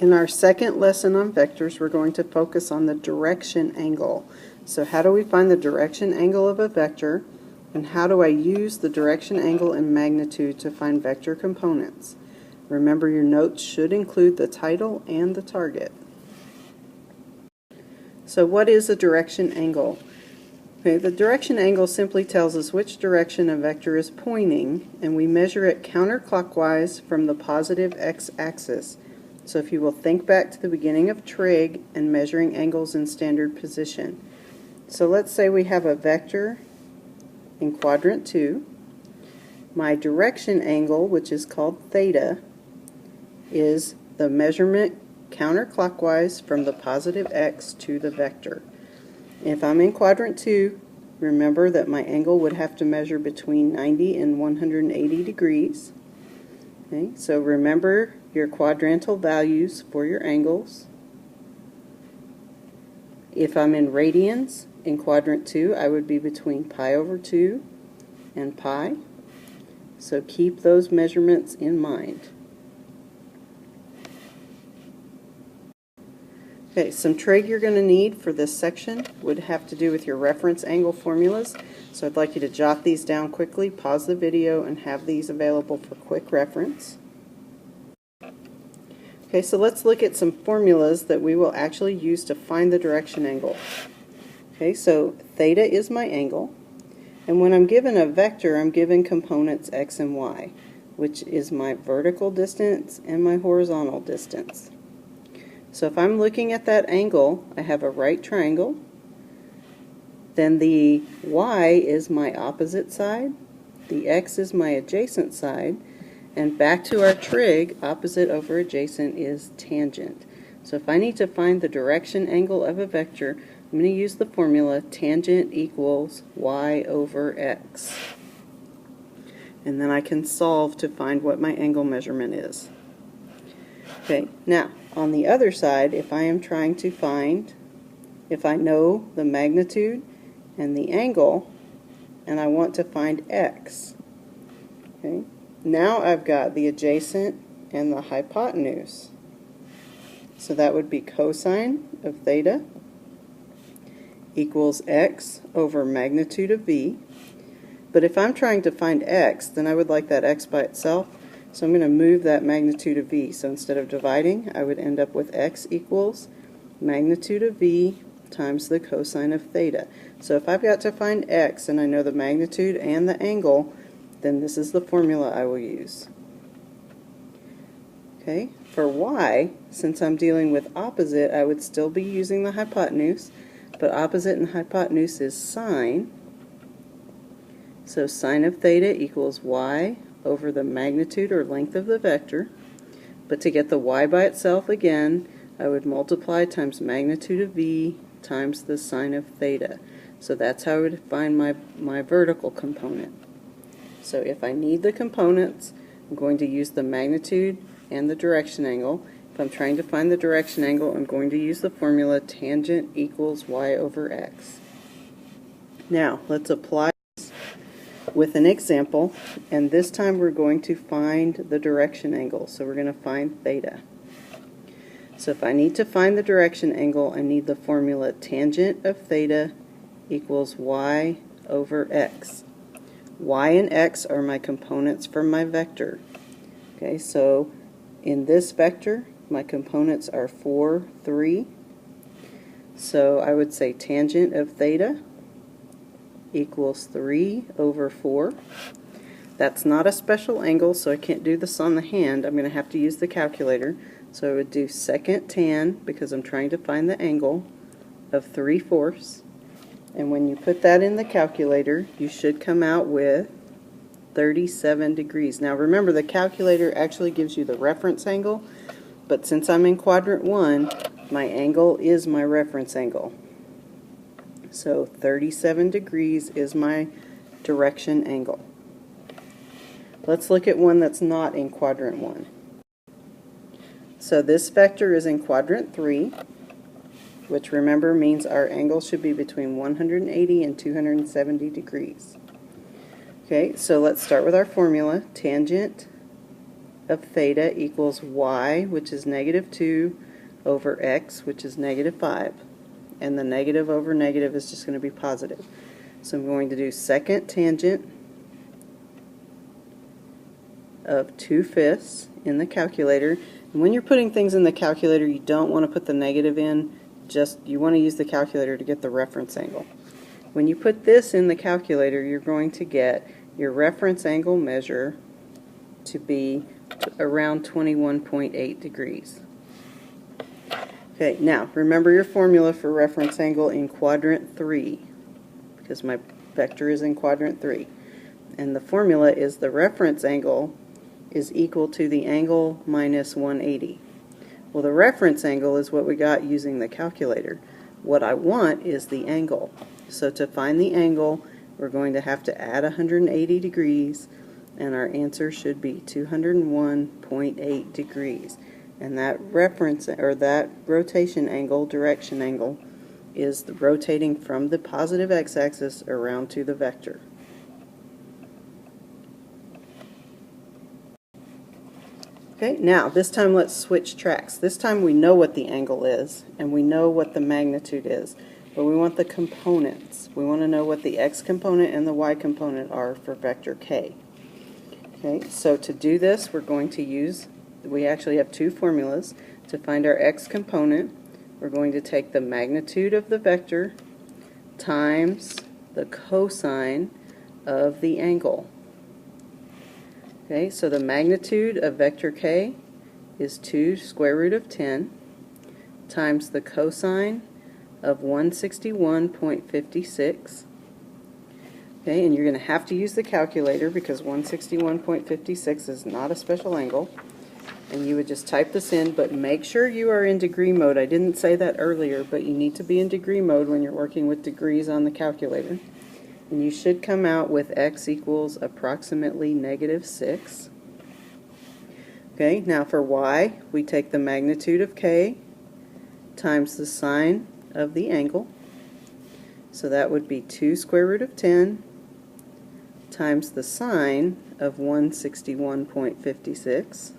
In our second lesson on vectors, we're going to focus on the direction angle. So how do we find the direction angle of a vector, and how do I use the direction angle and magnitude to find vector components? Remember, your notes should include the title and the target. So what is a direction angle? Okay, the direction angle simply tells us which direction a vector is pointing, and we measure it counterclockwise from the positive x-axis. So if you will think back to the beginning of trig and measuring angles in standard position. So let's say we have a vector in quadrant 2. My direction angle, which is called theta, is the measurement counterclockwise from the positive x to the vector. If I'm in quadrant 2, remember that my angle would have to measure between 90 and 180 degrees. Okay, so remember your quadrantal values for your angles. If I'm in radians in quadrant 2, I would be between pi over 2 and pi. So keep those measurements in mind. Okay, some trig you're going to need for this section would have to do with your reference angle formulas. So I'd like you to jot these down quickly, pause the video, and have these available for quick reference. Okay, so let's look at some formulas that we will actually use to find the direction angle. Okay, so theta is my angle, and when I'm given a vector, I'm given components x and y, which is my vertical distance and my horizontal distance. So if I'm looking at that angle, I have a right triangle, then the y is my opposite side, the x is my adjacent side, and back to our trig, opposite over adjacent is tangent. So if I need to find the direction angle of a vector, I'm going to use the formula tangent equals y over x. And then I can solve to find what my angle measurement is. Okay, now on the other side, if I am trying to find, if I know the magnitude and the angle, and I want to find x, okay, now I've got the adjacent and the hypotenuse. So that would be cosine of theta equals x over magnitude of v. But if I'm trying to find x, then I would like that x by itself. So I'm going to move that magnitude of v. So instead of dividing, I would end up with x equals magnitude of v times the cosine of theta. So if I've got to find x and I know the magnitude and the angle, then this is the formula I will use. Okay, for y, since I'm dealing with opposite, I would still be using the hypotenuse, but opposite and hypotenuse is sine. So sine of theta equals y over the magnitude or length of the vector. But to get the y by itself again, I would multiply times magnitude of v times the sine of theta. So that's how I would find my vertical component. So if I need the components, I'm going to use the magnitude and the direction angle. If I'm trying to find the direction angle, I'm going to use the formula tangent equals y over x. Now, let's apply this with an example, and this time we're going to find the direction angle. So we're going to find theta. So if I need to find the direction angle, I need the formula tangent of theta equals y over x. Y and x are my components for my vector. Okay, so in this vector, my components are 4, 3. So I would say tangent of theta equals 3 over 4. That's not a special angle, so I can't do this on the hand. I'm going to have to use the calculator. So I would do second tan, because I'm trying to find the angle, of 3/4. And when you put that in the calculator, you should come out with 37 degrees. Now remember, the calculator actually gives you the reference angle, but since I'm in quadrant 1, my angle is my reference angle. So 37 degrees is my direction angle. Let's look at one that's not in quadrant 1. So this vector is in quadrant 3, which remember means our angle should be between 180 and 270 degrees. Okay, so let's start with our formula. Tangent of theta equals y, which is negative 2, over x, which is negative 5. And the negative over negative is just going to be positive. So I'm going to do second tangent of 2/5 in the calculator. And when you're putting things in the calculator, you don't want to put the negative in, you want to use the calculator to get the reference angle. When you put this in the calculator, you're going to get your reference angle measure to be around 21.8 degrees. Okay, now remember your formula for reference angle in quadrant 3, because my vector is in quadrant 3. And the formula is the reference angle is equal to the angle minus 180. Well, the reference angle is what we got using the calculator. What I want is the angle. So to find the angle, we're going to have to add 180 degrees, and our answer should be 201.8 degrees. And that reference, or that rotation angle, direction angle, is the rotating from the positive x-axis around to the vector. Okay, now this time let's switch tracks. This time we know what the angle is, and we know what the magnitude is, but we want the components. We want to know what the x component and the y component are for vector k. Okay, so to do this, we're going to use, we actually have two formulas. To find our x component, we're going to take the magnitude of the vector times the cosine of the angle. Okay, so the magnitude of vector k is 2 square root of 10 times the cosine of 161.56. Okay, and you're going to have to use the calculator because 161.56 is not a special angle. And you would just type this in, but make sure you are in degree mode. I didn't say that earlier, but you need to be in degree mode when you're working with degrees on the calculator. And you should come out with x equals approximately negative 6. Okay, now for y, we take the magnitude of k times the sine of the angle. So that would be 2 square root of 10 times the sine of 161.56.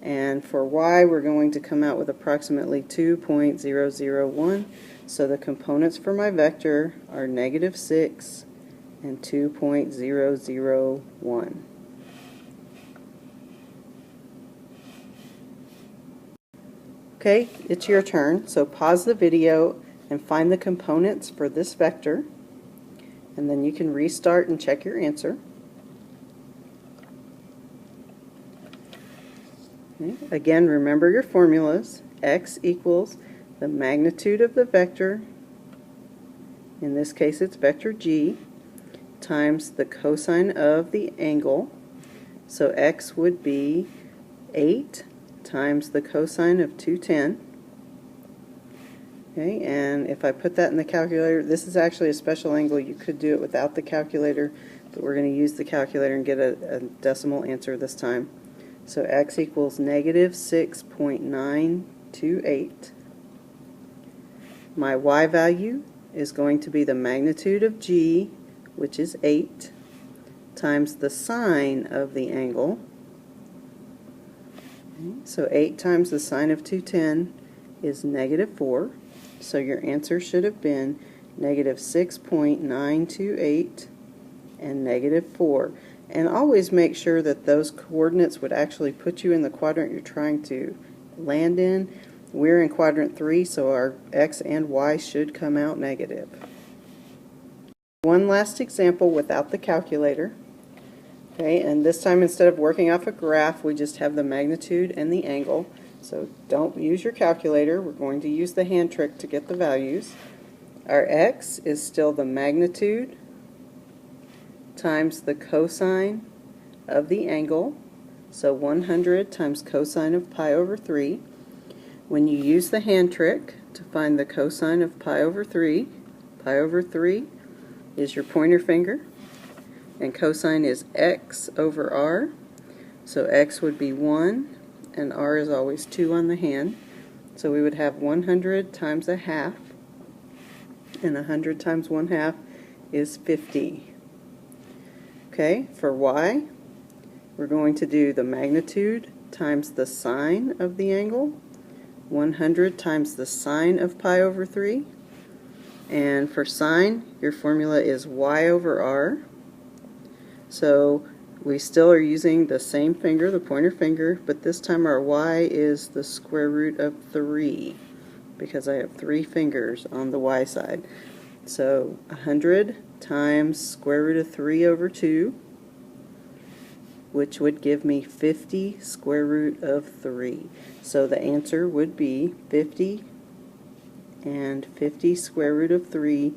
And for y, we're going to come out with approximately 2.001. So the components for my vector are negative 6 and 2.001. Okay, it's your turn. So pause the video and find the components for this vector. And then you can restart and check your answer. Okay. Again, remember your formulas. X equals the magnitude of the vector, in this case it's vector g, times the cosine of the angle. So x would be 8 times the cosine of 210. Okay, and if I put that in the calculator, this is actually a special angle. You could do it without the calculator, but we're going to use the calculator and get a decimal answer this time. So x equals negative 6.928. My y value is going to be the magnitude of g, which is 8, times the sine of the angle. Okay, so 8 times the sine of 210 is negative 4. So your answer should have been negative 6.928 and negative 4. And always make sure that those coordinates would actually put you in the quadrant you're trying to land in. We're in quadrant 3, so our x and y should come out negative. One last example without the calculator. Okay, and this time instead of working off a graph, we just have the magnitude and the angle. So don't use your calculator. We're going to use the hand trick to get the values. Our x is still the magnitude times the cosine of the angle. So 100 times cosine of pi over 3. When you use the hand trick to find the cosine of pi over 3 is your pointer finger, and cosine is x over r. So x would be 1, and r is always 2 on the hand. So we would have 100 times a half, and 100 times 1/2 is 50. Okay, for y, we're going to do the magnitude times the sine of the angle, 100 times the sine of pi over 3, and for sine, your formula is y over r. So we still are using the same finger, the pointer finger, but this time our y is the square root of 3, because I have 3 fingers on the y side. So 100 times square root of 3 over 2, which would give me 50 square root of 3. So the answer would be 50 and 50 square root of 3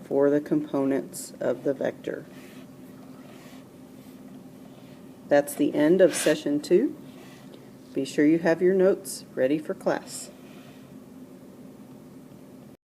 for the components of the vector. That's the end of session 2. Be sure you have your notes ready for class.